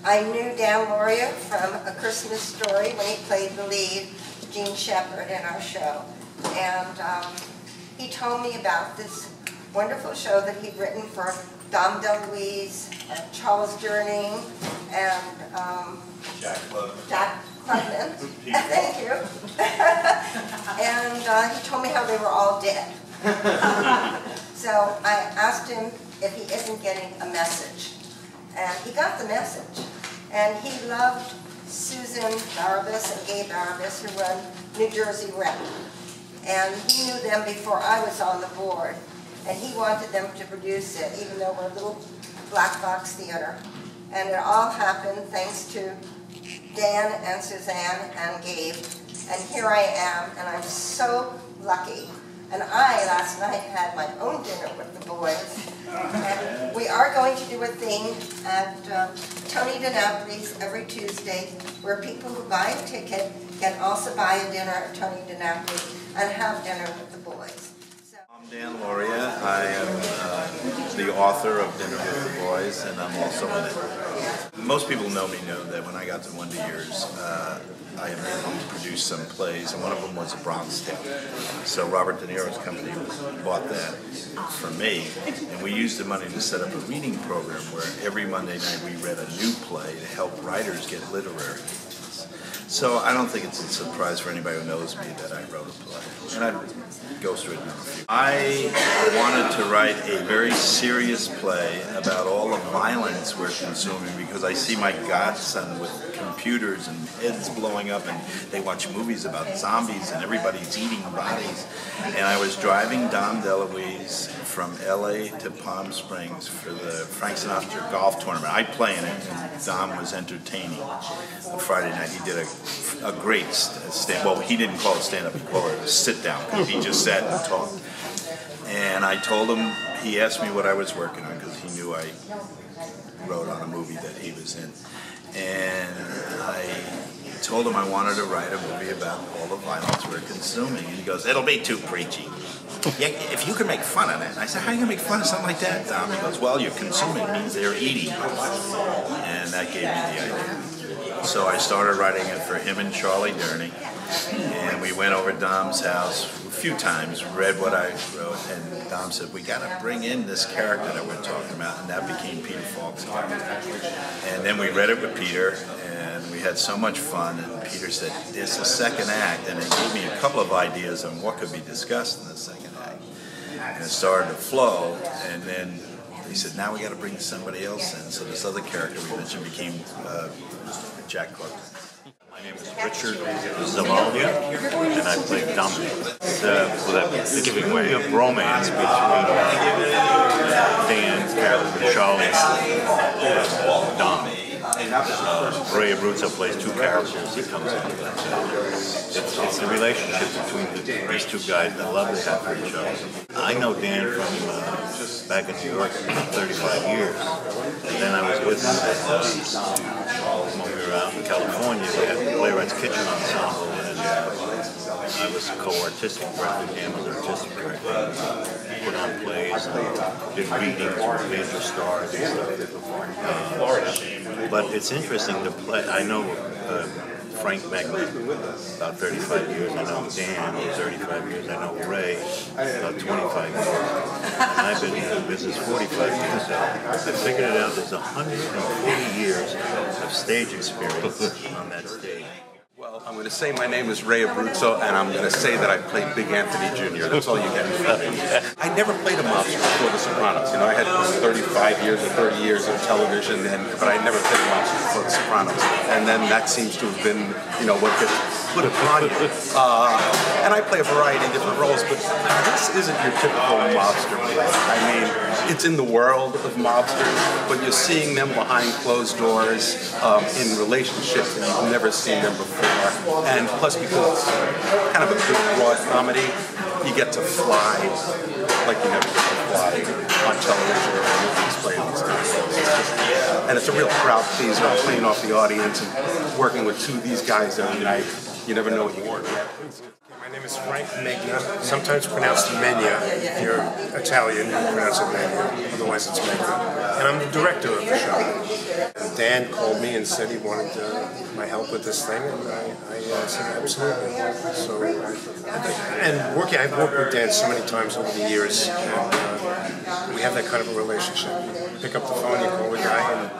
I knew Dan Lauria from A Christmas Story when he played the lead, Jean Shepherd, in our show. And he told me about this wonderful show that he'd written for Dom DeLuise, Charles Durning, and Jack Klugman. Thank you. And he told me how they were all dead. So I asked him if he isn't getting a message. And he got the message. And he loved Susan Barabas and Gabe Barabas, who run New Jersey Rep. And he knew them before I was on the board. And he wanted them to produce it, even though we're a little black box theater. And it all happened thanks to Dan and Suzanne and Gabe. And here I am, and I'm so lucky. And I, last night, had my own dinner with the boys. And we are going to do a thing at Tony DiNapoli's every Tuesday, where people who buy a ticket can also buy a dinner at Tony DiNapoli and have dinner with the boys. So, I'm Dan Lauria. I am the author of Dinner with the Boys, and I'm also in it. Most people know that when I got to Wonder Years, I had produced some plays, and one of them was A Bronx Tale. So Robert De Niro's company bought that from me, and we used the money to set up a reading program where every Monday night we read a new play to help writers get literary. So I don't think it's a surprise for anybody who knows me that I wrote a play, and I go through it in a few. I wanted to write a very serious play about all the violence we're consuming, because I see my godson with computers and heads blowing up, and they watch movies about zombies and everybody's eating bodies. And I was driving Dom DeLuise from LA to Palm Springs for the Frank Sinatra golf tournament. I play in it, and Dom was entertaining on Friday night. He did a great stand. Well, he didn't call it stand-up, he called it a sit-down, because he just sat and talked. And I told him, he asked me what I was working on, because he knew I wrote on a movie that he was in. And I told him I wanted to write a movie about all the violence we're consuming. And he goes, it'll be too preachy. Yeah, if you can make fun of that. I said, how are you going to make fun of something like that, Dom? He goes, well, you're consuming means they're eating. And that gave me the idea. So I started writing it for him and Charlie Durning. And we went over to Dom's house a few times, read what I wrote, and Dom said, we got to bring in this character that we're talking about, and that became Peter Falk's character. And then we read it with Peter, and we had so much fun, and Peter said, there's a second act, and it gave me a couple of ideas on what could be discussed in the second act. And it started to flow, and then he said, now we got to bring somebody else in. So this other character we mentioned became Jack Klugman. My name is Richard Zamalia, and I play Dominic. It's giving way a bromance between Dan, Charlie, and Dom. Ray Abruzzo plays two characters. He comes in. It's the relationship between these two guys, the love they have for each other. I know Dan from back in New York for 35 years, and then I was with him when we were out in California. We had the Playwrights Kitchen Ensemble, and I was co-artistic director. Dan was artistic director. Put on plays, and did readings with major stars and stuff. But it's interesting to play. I know Frank Megman about 35 years. I know Dan 35 years. I know Ray about 25 years. And I've been in the business 45 years. So I figured it out. There's 140 years of stage experience on that stage. Well, I'm going to say my name is Ray Abruzzo, and I'm going to say that I played Big Anthony Jr. That's all you get. I never played a mobster before The Sopranos. You know, I had 35 years or 30 years of television, but I never played a mobster before The Sopranos. And then that seems to have been, you know, what gets put upon you. And I play a variety of different roles, but this isn't your typical mobster play. I mean, it's in the world of mobsters, but you're seeing them behind closed doors in relationships that you've never seen them before. And plus, because it's kind of a good broad comedy, you get to fly like you never get to fly on television or movies playing these kind of roles. And it's a real crowd pleaser, playing off the audience and working with two of these guys every night. You never know what you're going to get. My name is Frank Megna, sometimes pronounced Mena. If you're Italian, you pronounce it Mena, otherwise it's Megna. And I'm the director of the show. Dan called me and said he wanted my help with this thing, and I said absolutely. So, I've worked with Dan so many times over the years, and we have that kind of a relationship. You pick up the phone, you call the guy, and